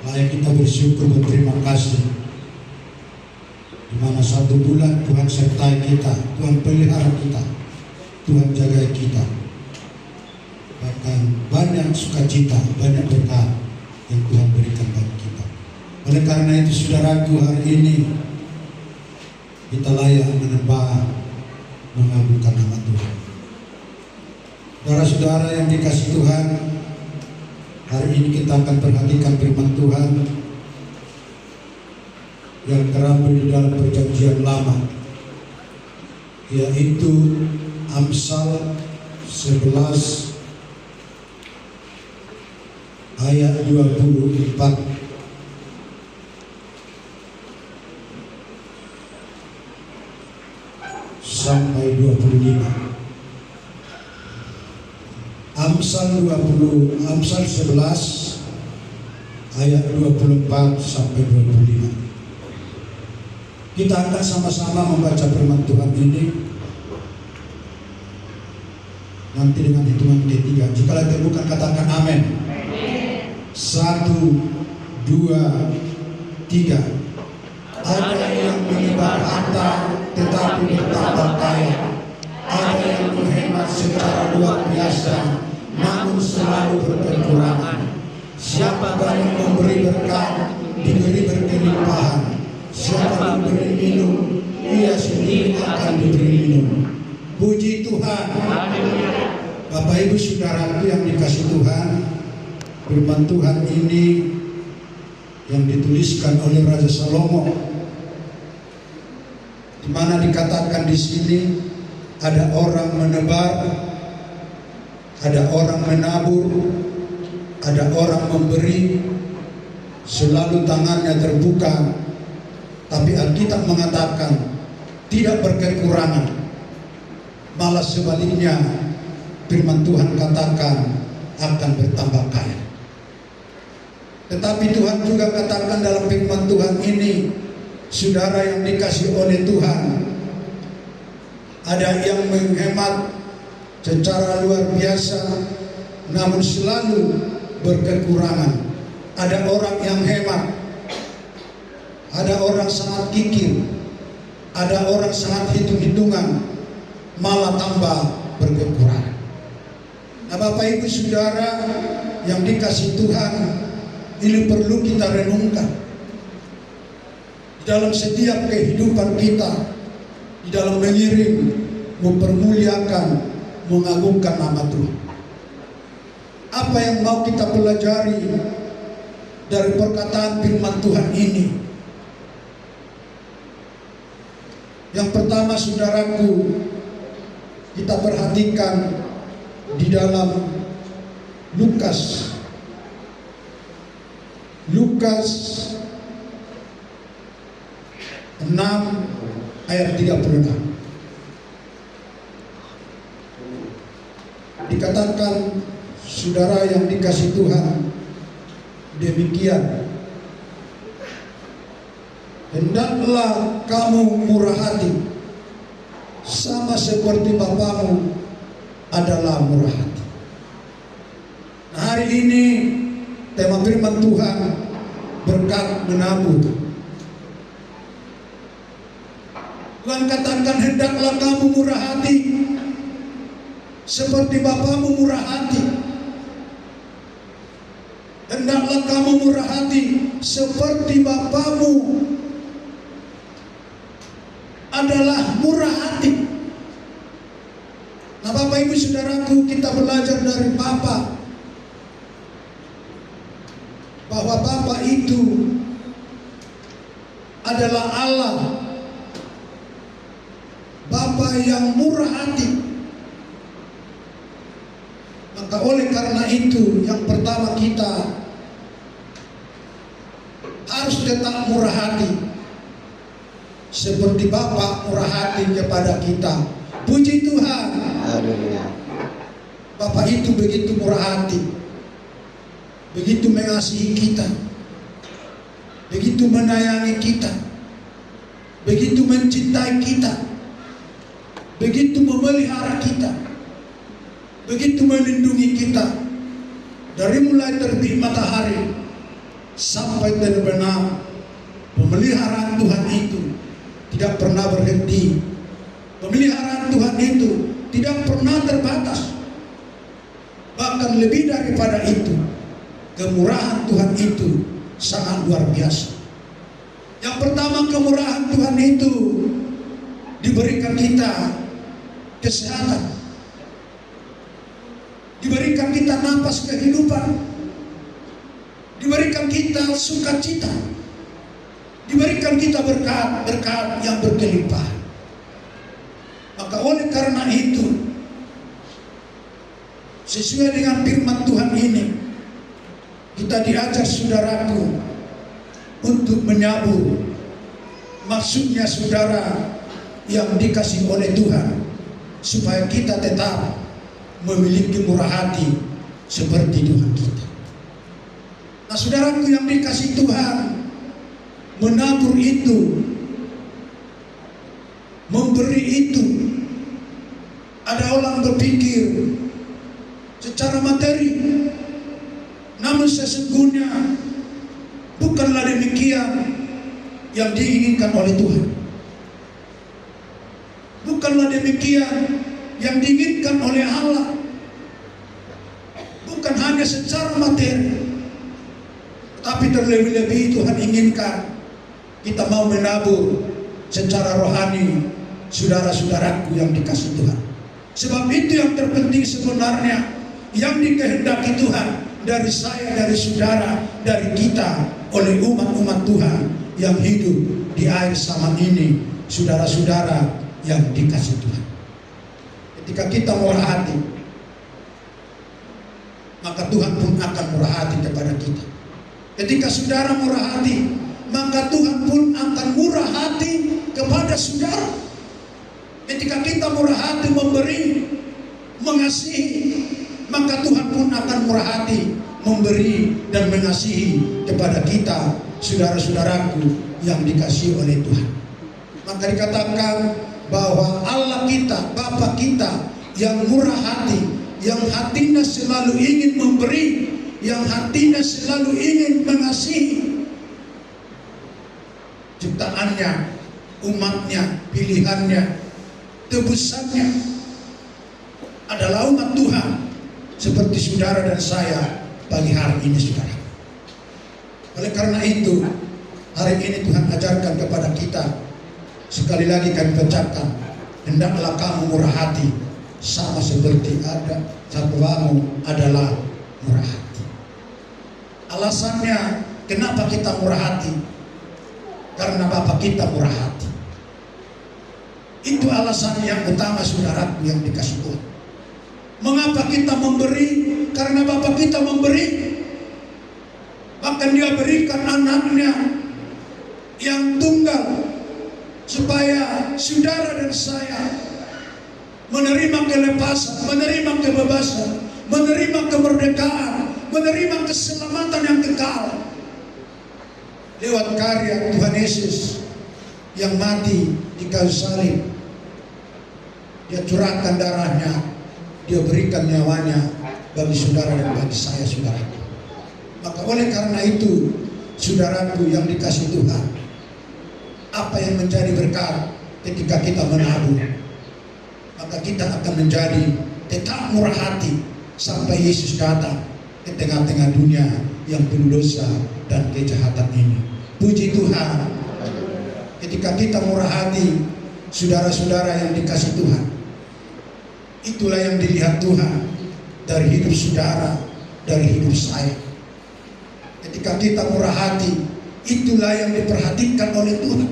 Layak kita bersyukur, berterima kasih, di mana 1 bulan Tuhan sertai kita, Tuhan pelihara kita, Tuhan jaga kita. Bahkan banyak sukacita, banyak berkat yang Tuhan berikan bagi kita. Oleh karena itu saudaraku, hari ini kita layak menyembah, mengagungkan nama Tuhan. Saudara-saudara yang dikasihi Tuhan, hari ini kita akan perhatikan firman Tuhan yang terambil di dalam perjanjian lama, yaitu Amsal 11 ayat 24 sampai 25. Amsal 11 ayat 24 sampai 25. Kita akan sama-sama membaca firman Tuhan ini. Nanti dengan hitungan ketiga, jika bukan katakan amin. 1, 2, 3. Ada yang menyebar harta tetapi bertambah kaya, ada yang menghemat secara luar biasa namun selalu berkekurangan. Siapa yang memberi berkat diberi berkelimpahan, siapa memberi minum ia sendiri akan diberi minum. Puji Tuhan. Bapak Ibu saudaraku yang dikasihi Tuhan, firman Tuhan ini yang dituliskan oleh Raja Salomo, di mana dikatakan di sini ada orang menebar, ada orang menabur, ada orang memberi, selalu tangannya terbuka. Tapi Alkitab mengatakan tidak berkekurangan, malah sebaliknya firman Tuhan katakan akan bertambah kaya. Tetapi Tuhan juga katakan dalam firman Tuhan ini, saudara yang dikasihi oleh Tuhan, ada yang menghemat secara luar biasa namun selalu berkekurangan. Ada orang yang hemat, ada orang sangat kikir, ada orang sangat hitung-hitungan, malah tambah berkekurangan. Nah, Bapak Ibu saudara yang dikasihi Tuhan, ini perlu kita renungkan di dalam setiap kehidupan kita, di dalam mengiring, mempermuliakan, mengagungkan nama Tuhan. Apa yang mau kita pelajari dari perkataan firman Tuhan ini? Yang pertama saudaraku, kita perhatikan di dalam Lukas 6 ayat 36. Dikatakan, saudara yang dikasihi Tuhan, demikian, hendaklah kamu murah hati, sama seperti Bapamu adalah murah hati. Nah, hari ini tema firman Tuhan berkat menabur. Tuhan katakan hendaklah kamu murah hati seperti Bapamu murah hati. Hendaklah kamu murah hati seperti Bapamu adalah murah hati. Nah, Bapak Ibu saudaraku, kita belajar dari Bapa bahwa Bapa itu adalah Allah, Bapa yang murah hati. Maka oleh karena itu, yang pertama kita harus tetap murah hati seperti Bapa murah hati kepada kita. Puji Tuhan. Bapa itu begitu murah hati, begitu mengasihi kita, begitu menyayangi kita, begitu mencintai kita, begitu memelihara kita, begitu melindungi kita dari mulai terbit matahari sampai benar-benar pemeliharaan Tuhan itu tidak pernah berhenti. Pemeliharaan Tuhan itu tidak pernah terbatas. Bahkan lebih daripada itu, kemurahan Tuhan itu sangat luar biasa. Yang pertama, kemurahan Tuhan itu diberikan kita kesehatan, diberikan kita napas kehidupan, diberikan kita sukacita, diberikan kita berkat-berkat yang berkelimpahan. Maka oleh karena itu, sesuai dengan firman Tuhan ini, kita diajar saudaraku untuk menyabur. Maksudnya saudara yang dikasih oleh Tuhan, supaya kita tetap memiliki murah hati seperti Tuhan kita. Nah saudaraku yang dikasih Tuhan, menabur itu, memberi itu, ada orang berpikir secara materi, namun sesungguhnya bukanlah demikian yang diinginkan oleh Tuhan. Bukanlah demikian yang diinginkan oleh Allah. Bukan hanya secara materi, tapi terlebih-lebih Tuhan inginkan kita mau menabur secara rohani, saudara-saudaraku yang dikasih Tuhan. Sebab itu yang terpenting sebenarnya, yang dikehendaki Tuhan dari saya, dari saudara, dari kita, oleh umat-umat Tuhan yang hidup di akhir zaman ini, saudara-saudara yang dikasih Tuhan. Ketika kita murah hati, maka Tuhan pun akan murah hati kepada kita. Ketika saudara murah hati, maka Tuhan pun akan murah hati kepada saudara. Ketika kita murah hati memberi, mengasihi, maka Tuhan pun akan murah hati memberi dan mengasihi kepada kita, saudara-saudaraku yang dikasihi oleh Tuhan. Maka dikatakan bahwa Allah kita, Bapa kita yang murah hati, yang hatinya selalu ingin memberi, yang hatinya selalu ingin mengasihi ciptaannya, umatnya, pilihannya, tebusannya adalah umat Tuhan seperti saudara dan saya pagi hari ini, saudara. Oleh karena itu, hari ini Tuhan ajarkan kepada kita, sekali lagi kami bacakan, hendaklah kamu murah hati sama seperti Bapamu adalah murah hati. Alasannya kenapa kita murah hati? Karena Bapa kita murah hati. Itu alasan yang utama, saudaraku yang dikasih Tuhan. Mengapa kita memberi? Karena Bapa kita memberi. Bahkan Dia berikan anaknya yang tunggal, supaya saudara dan saya menerima kelepasan, menerima kebebasan, menerima kemerdekaan, menerima keselamatan yang kekal lewat karya Tuhan Yesus yang mati di kayu salib. Dia curahkan darahnya, Dia berikan nyawanya bagi saudara dan bagi saya, saudara. Maka oleh karena itu, saudaraku yang dikasih Tuhan, apa yang menjadi berkat ketika kita menabur, maka kita akan menjadi tetap murah hati sampai Yesus datang ke tengah-tengah dunia yang penuh dosa dan kejahatan ini. Puji Tuhan, ketika kita murah hati, saudara-saudara yang dikasih Tuhan, itulah yang dilihat Tuhan dari hidup saudara, dari hidup saya. Ketika kita murah hati, itulah yang diperhatikan oleh Tuhan.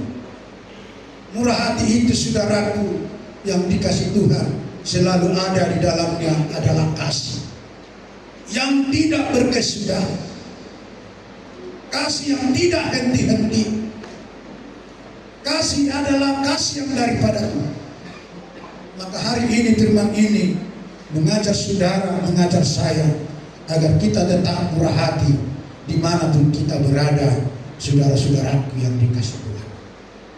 Murah hati itu, saudaraku yang dikasih Tuhan, selalu ada di dalamnya adalah kasih yang tidak berkesudahan, kasih yang tidak henti-henti. Kasih adalah kasih yang daripada Tuhan. Maka hari ini firman ini mengajar saudara, mengajar saya, agar kita tetap murah hati dimanapun kita berada, saudara-saudaraku yang dikasih Tuhan.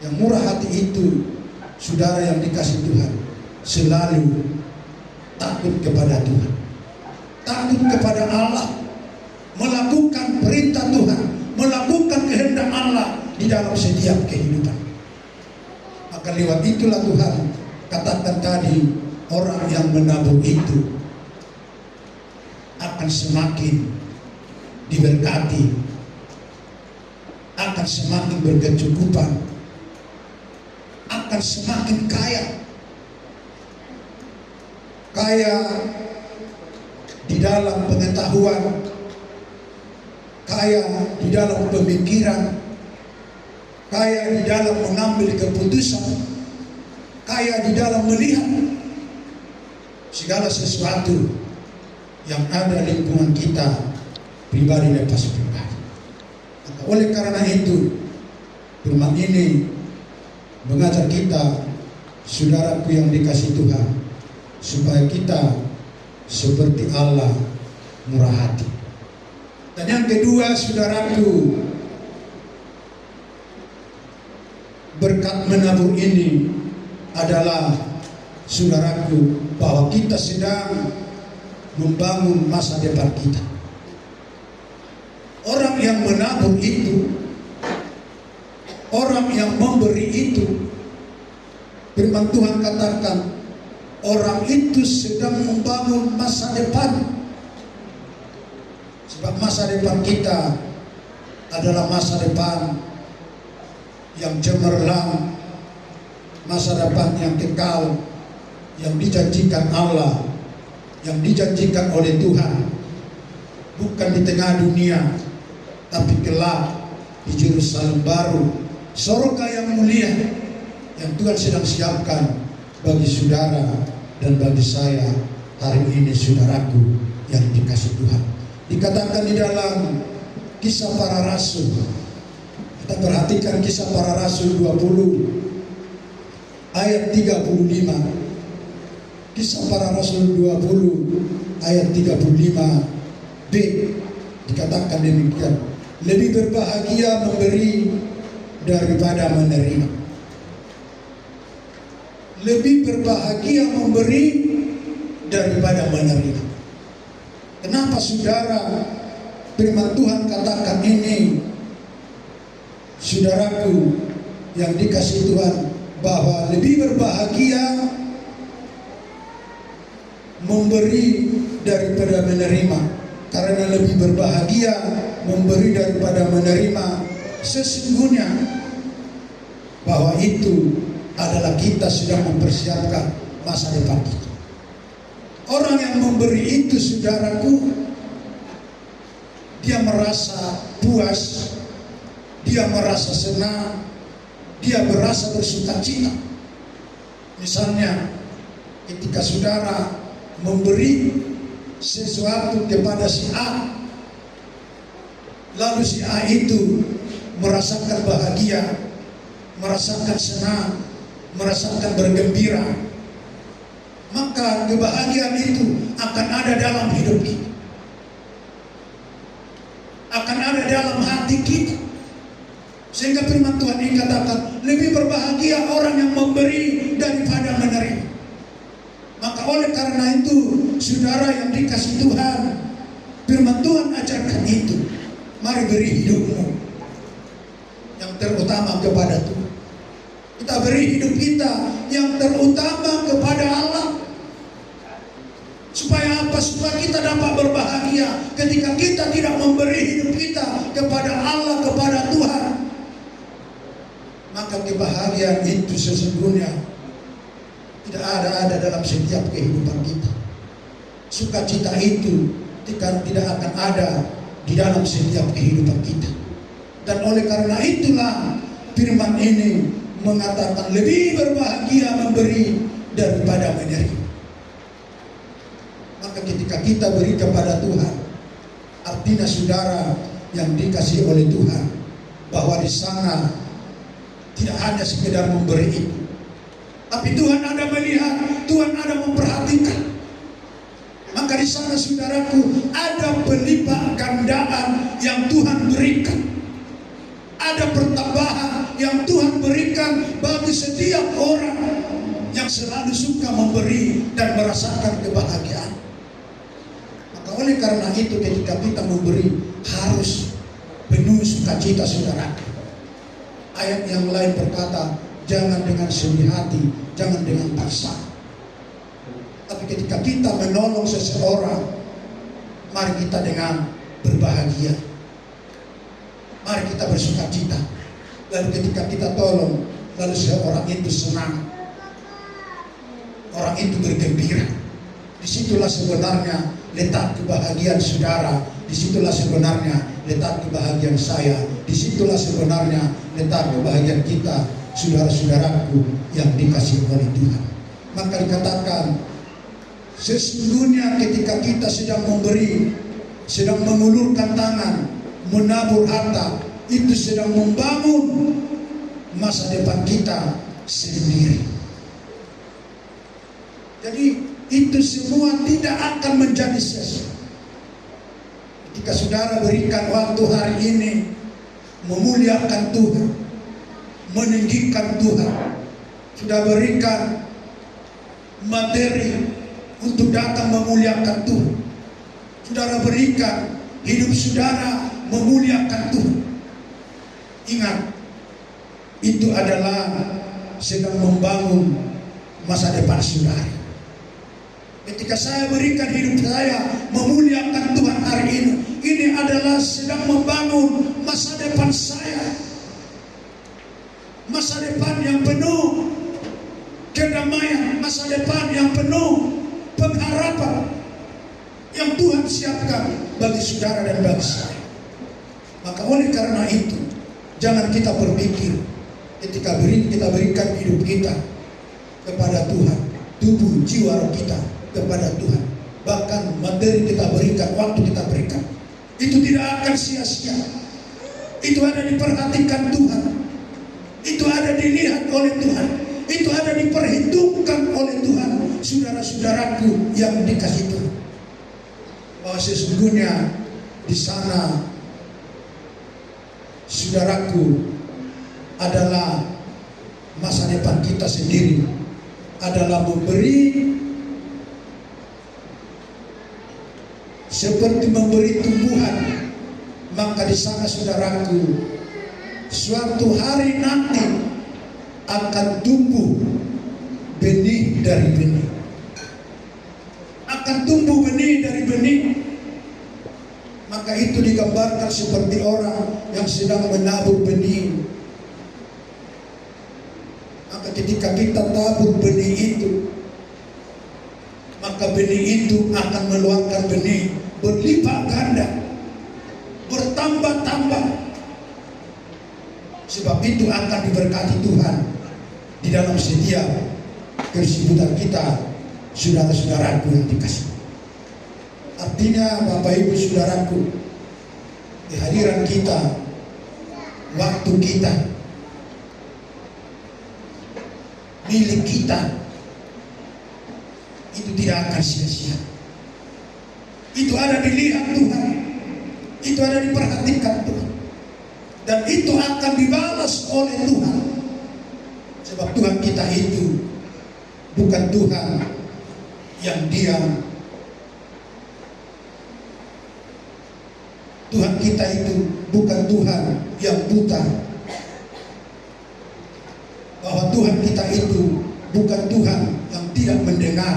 Yang murah hati itu, saudara yang dikasih Tuhan, selalu takut kepada Tuhan, takut kepada Allah, melakukan perintah Tuhan, dalam setiap kehidupan. Maka lewat itulah Tuhan katakan tadi, orang yang menabur itu akan semakin diberkati, akan semakin berkecukupan, akan semakin kaya. Kaya di dalam pengetahuan, kaya di dalam pemikiran, kaya di dalam mengambil keputusan, kaya di dalam melihat segala sesuatu yang ada di lingkungan kita, pribadi lepas pribadi. Maka oleh karena itu, firman ini mengajar kita, saudaraku yang dikasihi Tuhan, supaya kita seperti Allah, murah hati. Dan yang kedua, saudaraku, berkat menabur ini adalah, saudaraku, bahwa kita sedang membangun masa depan kita. Orang yang menabur itu, orang yang memberi itu, firman Tuhan katakan, orang itu sedang membangun masa depan. Sebab masa depan kita adalah masa depan yang cemerlang, masa depan yang kekal, yang dijanjikan Allah, yang dijanjikan oleh Tuhan, bukan di tengah dunia, tapi kelak di Yerusalem baru, surga yang mulia, yang Tuhan sedang siapkan bagi saudara dan bagi saya hari ini, saudaraku yang dikasihi Tuhan. Dikatakan di dalam Kisah Para Rasul, kita perhatikan Kisah Para Rasul 20 ayat 35. Kisah Para Rasul 20 ayat 35b dikatakan demikian, lebih berbahagia memberi daripada menerima. Lebih berbahagia memberi daripada menerima. Kenapa saudara firman Tuhan katakan ini, saudaraku yang dikasihi Tuhan, bahwa lebih berbahagia memberi daripada menerima? Karena lebih berbahagia memberi daripada menerima, sesungguhnya bahwa itu adalah kita sedang mempersiapkan masa depan kita. Orang yang memberi itu, saudaraku, dia merasa puas, dia merasa senang, dia merasa bersukacita. Misalnya ketika saudara memberi sesuatu kepada si A, lalu si A itu merasakan bahagia, merasakan senang, merasakan bergembira, maka kebahagiaan itu akan ada dalam hidup kita, akan ada dalam hati kita. Sehingga firman Tuhan ini katakan, lebih berbahagia orang yang memberi daripada menerima. Maka oleh karena itu, saudara yang dikasihi Tuhan, firman Tuhan ajarkan itu. Mari beri hidupmu yang terutama kepada Tuhan. Kita beri hidup kita yang terutama kepada Allah. Supaya apa? Supaya kita dapat berbahagia ketika kita tidak memberi hidup kita kepada Allah, kepada Tuhan. Maka kebahagiaan itu sesungguhnya tidak ada dalam setiap kehidupan kita. Sukacita itu tidak akan ada di dalam setiap kehidupan kita. Dan oleh karena itulah firman ini mengatakan lebih berbahagia memberi daripada menerima. Maka ketika kita beri kepada Tuhan, artinya saudara yang dikasihi oleh Tuhan, bahwa di sana tidak hanya sekedar memberi itu, tapi Tuhan ada melihat, Tuhan ada memperhatikan. Maka di sana, saudaraku, ada pelipat gandaan yang Tuhan berikan. Ada pertambahan yang Tuhan berikan bagi setiap orang yang selalu suka memberi dan merasakan kebahagiaan. Maka oleh karena itu, ketika kita memberi harus penuh sukacita, saudara. Ayat yang lain berkata, jangan dengan sedih hati, jangan dengan paksa. Tapi ketika kita menolong seseorang, mari kita dengan berbahagia. Mari kita bersukacita. Lalu ketika kita tolong, lalu seorang itu senang, orang itu bergembira. Disitulah sebenarnya letak kebahagiaan saudara. Disitulah sebenarnya letak kebahagiaan saya. Disitulah sebenarnya letak kebahagiaan kita, saudara-saudaraku yang dikasihi oleh Tuhan. Maka dikatakan, sesungguhnya ketika kita sedang memberi, sedang mengulurkan tangan, menabur harta, itu sedang membangun masa depan kita sendiri. Jadi itu semua tidak akan menjadi sia-sia. Ketika saudara berikan waktu hari ini memuliakan Tuhan, meninggikan Tuhan, sudah berikan materi untuk datang memuliakan Tuhan, saudara berikan hidup saudara memuliakan Tuhan. Ingat, itu adalah sedang membangun masa depan saudara. Ketika saya berikan hidup saya memuliakan Tuhan hari ini adalah sedang membangun masa depan saya. Masa depan yang penuh kedamaian, masa depan yang penuh pengharapan yang Tuhan siapkan bagi saudara dan bagi saya. Maka oleh karena itu, jangan kita berpikir ketika kita berikan hidup kita kepada Tuhan, tubuh jiwa kita kepada Tuhan, bahkan materi kita berikan, waktu kita berikan, itu tidak akan sia-sia. Itu ada diperhatikan Tuhan, itu ada dilihat oleh Tuhan, itu ada diperhitungkan oleh Tuhan. Saudara-saudaraku yang dikasihi Tuhan, bahwa sesungguhnya di sana saudaraku adalah masa depan kita sendiri, adalah memberi seperti memberi tumbuhan. Maka di sana saudaraku, suatu hari nanti akan tumbuh benih dari benih, akan tumbuh benih dari benih. Maka itu digambarkan seperti orang yang sedang menabur benih. Maka ketika kita tabur benih itu, maka benih itu akan meluangkan benih berlipat ganda, bertambah-tambah. Sebab itu akan diberkati Tuhan di dalam setiap kesibukan kita, saudara-saudaraku yang dikasihi. Artinya Bapak Ibu saudaraku, kehadiran kita, waktu kita, milik kita, itu tidak akan sia-sia. Itu ada dilihat Tuhan, itu ada diperhatikan Tuhan, dan itu akan dibalas oleh Tuhan. Sebab Tuhan kita itu bukan Tuhan yang diam. Tuhan kita itu bukan Tuhan yang buta. Bahwa Tuhan kita itu bukan Tuhan yang tidak mendengar.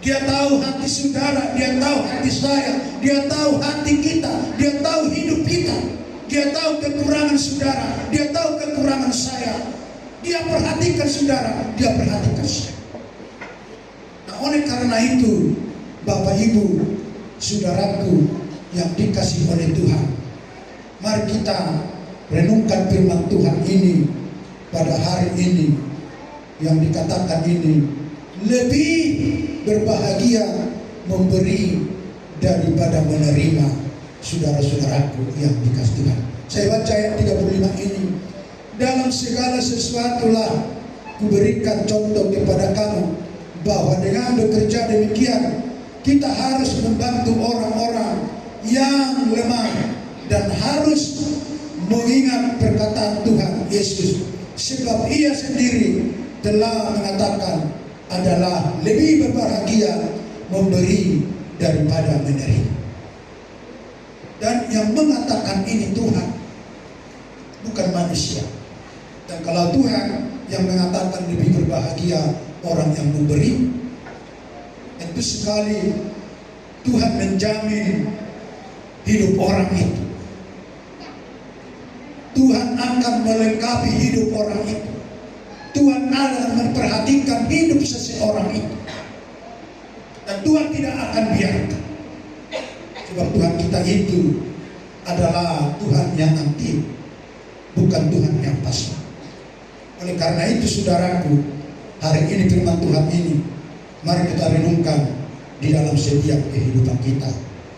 Dia tahu hati saudara, dia tahu hati saya, dia tahu hati kita, dia tahu hidup kita, dia tahu kekurangan saudara, dia tahu kekurangan saya. Dia perhatikan saudara, dia perhatikan saya. Nah, oleh karena itu, Bapak Ibu, saudaraku yang dikasihi oleh Tuhan, mari kita renungkan firman Tuhan ini pada hari ini, yang dikatakan ini, lebih berbahagia memberi daripada menerima. Saudara-saudaraku yang dikasihi Tuhan, saya baca ayat 35 ini. Dalam segala sesuatulah kuberikan contoh kepada kamu, bahwa dengan bekerja demikian kita harus membantu orang-orang yang lemah, dan harus mengingat perkataan Tuhan Yesus, sebab Ia sendiri telah mengatakan, adalah lebih berbahagia memberi daripada menerima. Dan yang mengatakan ini Tuhan, bukan manusia. Dan kalau Tuhan yang mengatakan lebih berbahagia orang yang memberi, tentu sekali Tuhan menjamin hidup orang itu. Tuhan akan melengkapi hidup orang itu. Tuhan akan memperhatikan hidup seseorang itu. Dan Tuhan tidak akan biarkan. Sebab Tuhan kita itu adalah Tuhan yang aktif, bukan Tuhan yang pasif. Oleh karena itu saudaraku, hari ini firman Tuhan ini mari kita renungkan di dalam setiap kehidupan kita,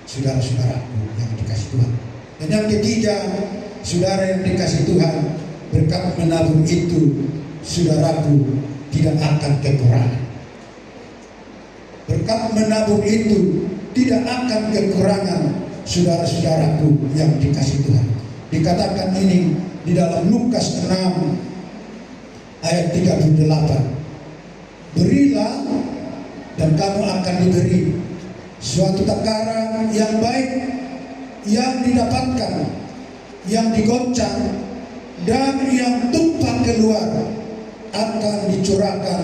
saudara-saudaraku yang dikasih Tuhan. Dan yang ketiga, saudara yang dikasih Tuhan, berkat menabur itu, saudaraku, tidak akan kekurangan. Berkat menabur itu tidak akan kekurangan, saudara-saudaraku yang dikasih Tuhan. Dikatakan ini di dalam Lukas 6 ayat 38. Berilah dan kamu akan diberi, suatu takaran yang baik yang didapatkan, yang digoncang dan yang tumpah keluar akan dicurahkan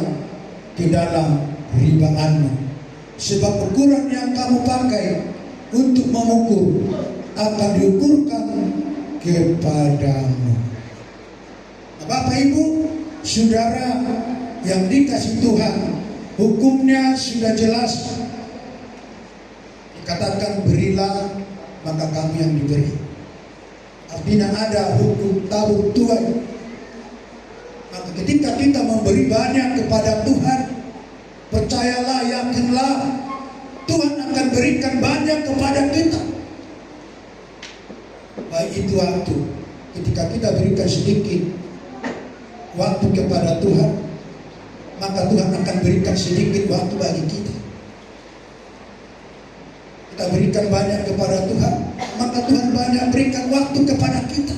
ke dalam ribaanmu. Sebab ukuran yang kamu pakai untuk mengukur akan diukurkan kepadamu. Nah, Bapak Ibu, saudara yang dikasih Tuhan, hukumnya sudah jelas. Dikatakan berilah maka kamu yang diberi. Artinya ada hukum tabur Tuhan. Maka ketika kita memberi banyak kepada Tuhan, percayalah, yakinlah, Tuhan akan berikan banyak kepada kita. Baik itu waktu, ketika kita berikan sedikit waktu kepada Tuhan, maka Tuhan akan berikan sedikit waktu bagi kita. Kita berikan banyak kepada Tuhan, maka Tuhan banyak berikan waktu kepada kita.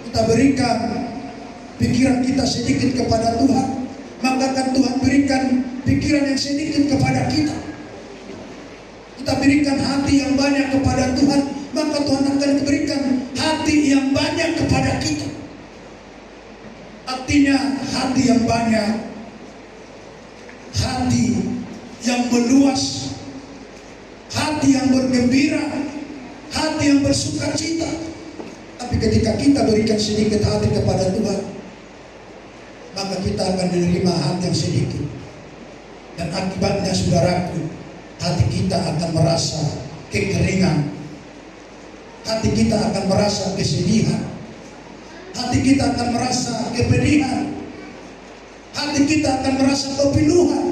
Kita berikan pikiran kita sedikit kepada Tuhan, maka akan Tuhan berikan pikiran yang sedikit kepada kita. Kita berikan hati yang banyak kepada Tuhan, maka Tuhan akan berikan hati yang banyak kepada kita. Artinya hati yang banyak, hati yang meluas, hati yang bergembira, hati yang bersuka cita. Tapi ketika kita berikan sedikit hati kepada Tuhan, maka kita akan menerima hati yang sedikit. Dan akibatnya saudaraku, hati kita akan merasa kekeringan, hati kita akan merasa kesedihan, hati kita akan merasa kepedihan, hati kita akan merasa kepiluhan.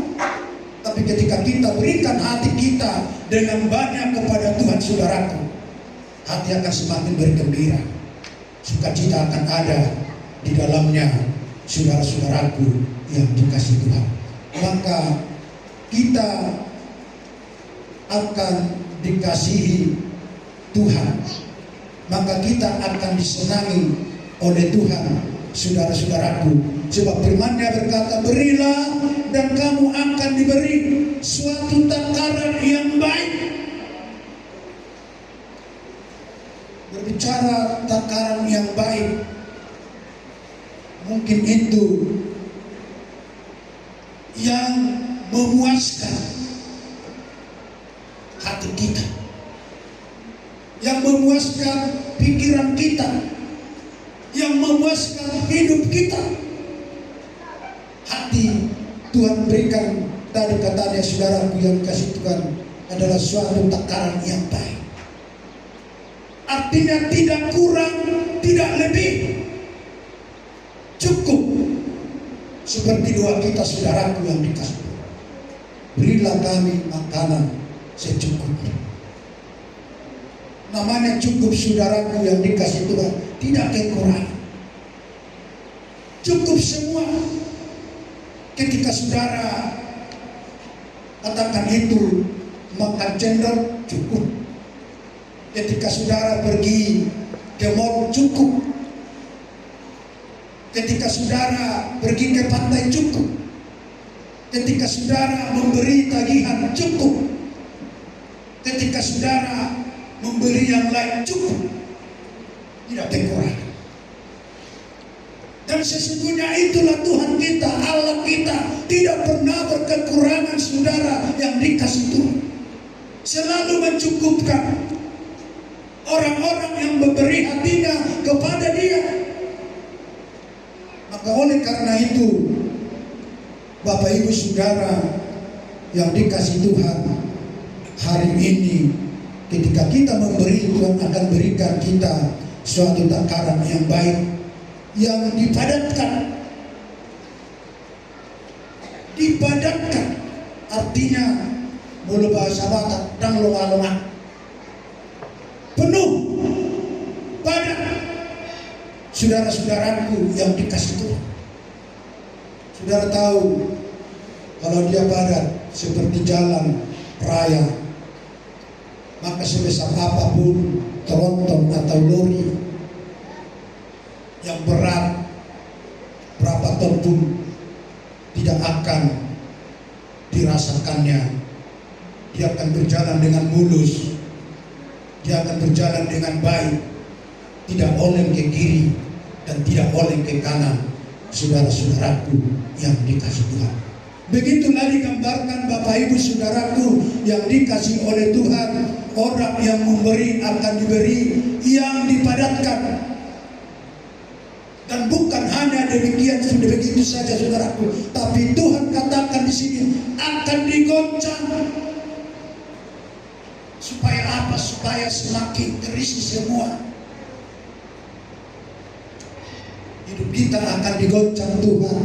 Tapi ketika kita berikan hati kita dengan banyak kepada Tuhan, saudaraku, hati akan semakin bergembira, sukacita akan ada di dalamnya, saudara-saudaraku yang dikasih Tuhan. Maka kita akan dikasihi Tuhan, maka kita akan disenangi oleh Tuhan, saudara-saudaraku. Sebab firman-Nya berkata, berilah dan kamu akan diberi, suatu takaran yang baik. Berbicara takaran yang baik, mungkin itu yang memuaskan hati kita, yang memuaskan pikiran kita, yang memuaskan hidup kita. Hati Tuhan berikan, tadi katanya saudaraku yang kasih Tuhan, adalah suatu takaran yang baik. Artinya tidak kurang, tidak lebih, cukup. Seperti doa kita saudaraku yang dikasih Tuhan, berilah kami makanan secukupnya. Namanya cukup saudaraku yang dikasih Tuhan, tidak kekurangan, cukup semua. Ketika saudara katakan itu makan cendol, cukup. Ketika saudara pergi ke mall, cukup. Ketika saudara pergi ke pantai, cukup. Ketika saudara memberi tagihan, cukup. Ketika saudara memberi yang lain, cukup. tidak kekurangan. Dan sesungguhnya itulah Tuhan kita, Allah kita, tidak pernah berkekurangan, saudara yang dikasih Tuhan. Selalu mencukupkan orang-orang yang memberi hatinya kepada Dia. Maka oleh karena itu, Bapak Ibu Saudara yang dikasih Tuhan, hari ini ketika kita memberi, Tuhan akan berikan kita suatu takaran yang baik, yang dipadatkan. Dipadatkan artinya mulu bahasa Batak dan longa-longa, penuh, padat. Saudara-saudaraku yang dikasih Tuhan, saudara tahu kalau dia padat seperti jalan raya, maka sebesar apapun tronton atau lori yang berat berapa ton pun tidak akan dirasakannya. Dia akan berjalan dengan mulus, dia akan berjalan dengan baik, tidak oleng ke kiri dan tidak oleng ke kanan. Saudara-saudaraku yang dikasih Tuhan, begitulah digambarkan Bapak Ibu Saudaraku yang dikasih oleh Tuhan. Orang yang memberi akan diberi yang dipadatkan. Dan bukan hanya demikian, sudah begitu saja saudaraku, tapi Tuhan katakan di sini akan digoncang. Supaya apa? Supaya semakin terisi semua. Hidup kita akan digoncang Tuhan,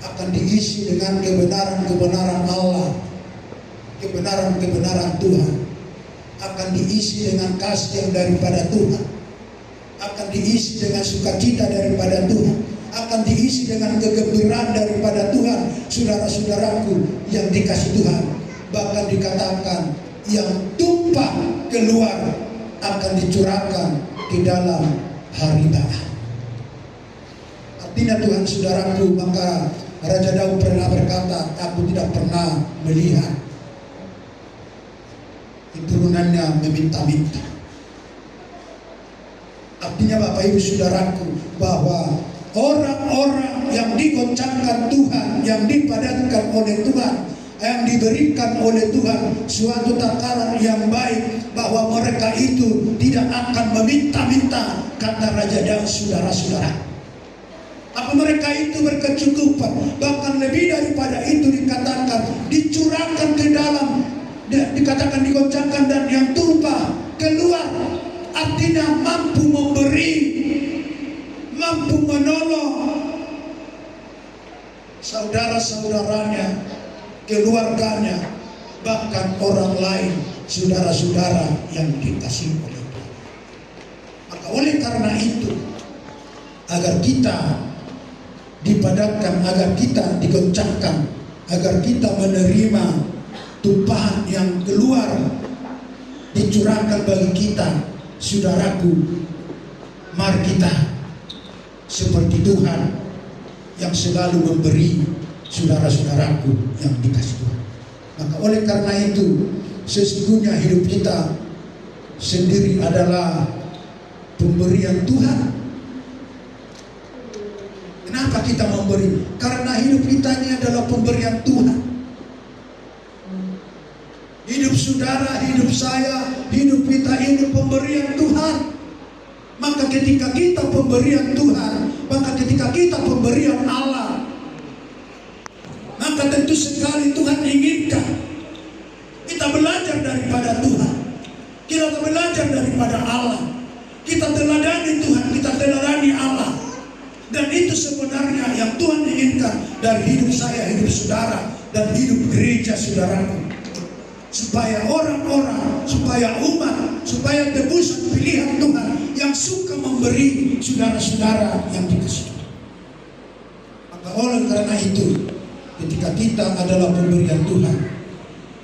akan diisi dengan kebenaran-kebenaran Allah, kebenaran-kebenaran Tuhan, akan diisi dengan kasih yang daripada Tuhan, akan diisi dengan sukacita daripada Tuhan, akan diisi dengan kegembiraan daripada Tuhan. Saudara-saudaraku yang dikasih Tuhan, bahkan dikatakan yang tumpah keluar akan dicurahkan ke dalam haribaan. Artinya Tuhan, saudaraku, maka Raja Daud pernah berkata, aku tidak pernah melihat keturunannya meminta-minta. Artinya Bapak Ibu Saudaraku, bahwa orang-orang yang digoncangkan Tuhan, yang dipadatkan oleh Tuhan, yang diberikan oleh Tuhan suatu takaran yang baik, bahwa mereka itu tidak akan meminta-minta, kata Raja Daud. Saudara-saudara, apa mereka itu berkecukupan, bahkan lebih daripada itu dikatakan dicurahkan ke dalam, dikatakan digoncangkan dan yang tumpah keluar. Artinya mampu memberi, mampu menolong saudara-saudaranya, keluarganya, bahkan orang lain, saudara-saudara yang dikasihi oleh Tuhan. Maka oleh karena itu, agar kita dipadatkan, agar kita digoncangkan, agar kita menerima tumpahan yang keluar, dicurahkan bagi kita, saudaraku, mari kita seperti Tuhan yang selalu memberi, saudara-saudaraku yang dikasih Tuhan. Maka oleh karena itu, sesungguhnya hidup kita sendiri adalah pemberian Tuhan. Kenapa kita memberi? Karena hidup kita ini adalah pemberian Tuhan. Hidup saudara, hidup saya, hidup kita ini pemberian Tuhan. Maka ketika kita pemberian Tuhan, maka ketika kita pemberian Allah, maka tentu sekali Tuhan inginkan kita belajar daripada Tuhan, kita belajar daripada Allah, kita teladani Tuhan, kita teladani Allah. Dan itu sebenarnya yang Tuhan inginkan dari hidup saya, hidup saudara, dan hidup gereja saudaraku. Supaya orang-orang, supaya umat, supaya tebusan pilihan Tuhan yang suka memberi, saudara-saudara yang dikasihi Tuhan. Maka oleh karena itu, ketika kita adalah pemberian Tuhan,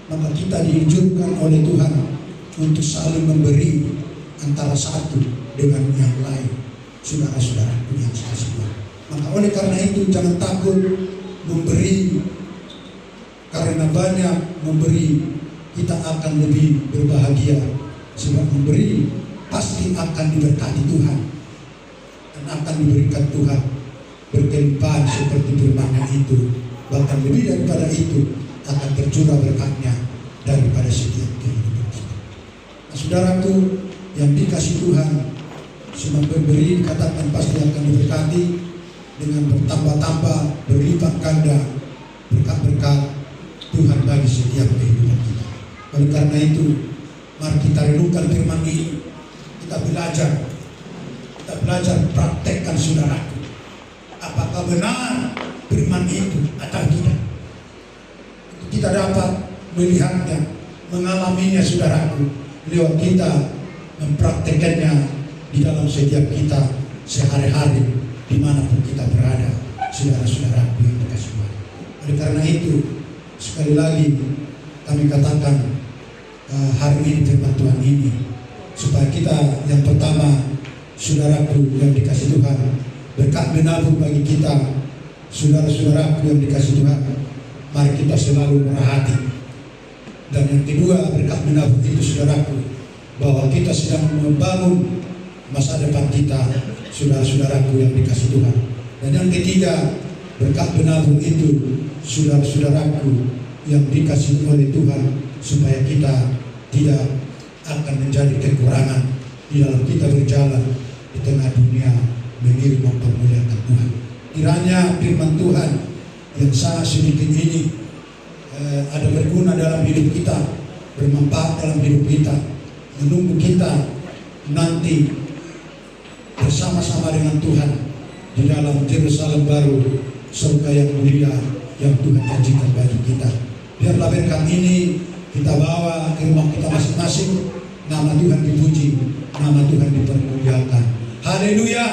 maka kita dianjurkan oleh Tuhan untuk saling memberi antara satu dengan yang lain, saudara-saudara yang dikasihi Tuhan. Maka oleh karena itu, jangan takut memberi, karena banyak memberi kita akan lebih berbahagia. Sebab memberi pasti akan diberkati Tuhan dan akan diberikan Tuhan berkelimpahan seperti firman-Nya itu. Bahkan lebih daripada itu akan tercurah berkatnya daripada setiap kehidupan kita. Nah, saudaraku yang dikasih Tuhan, semua pemberi katakan pasti akan diberkati dengan bertambah-tambah, berlipat ganda berkat-berkat Tuhan bagi setiap kehidupan kita. Oleh karena itu, mari kita renungkan firman ini. Kita belajar praktekkan saudaraku. Apakah benar firman itu atau tidak? Kita dapat melihatnya, mengalaminya saudaraku, lewat kita mempraktekannya di dalam setiap kita sehari-hari dimanapun kita berada, saudara-saudaraku yang dikasih Tuhan. Oleh karena itu, sekali lagi kami katakan hari ini firman Tuhan ini, supaya kita yang pertama, saudaraku yang dikasih Tuhan, berkat menabur bagi kita, saudara-saudaraku yang dikasih Tuhan, mari kita selalu murah hati. Dan yang kedua, berkat menabur itu saudaraku, bahwa kita sedang membangun masa depan kita, saudara-saudaraku yang dikasih Tuhan. Dan yang ketiga, berkat menabur itu saudara-saudaraku yang dikasih oleh Tuhan, supaya kita tidak akan menjadi kekurangan di dalam kita berjalan di tengah dunia mengiring mempermuliakan Tuhan. Kiranya firman Tuhan yang sangat sedikit ini ada berguna dalam hidup kita, bermanfaat dalam hidup kita, menunggu kita nanti bersama-sama dengan Tuhan di dalam Yerusalem baru, surga yang mulia yang Tuhan janjikan bagi kita. Biarlah berkat ini kita bawa ke rumah kita masing-masing. Nama Tuhan dipuji, nama Tuhan dipermuliakan. Haleluya.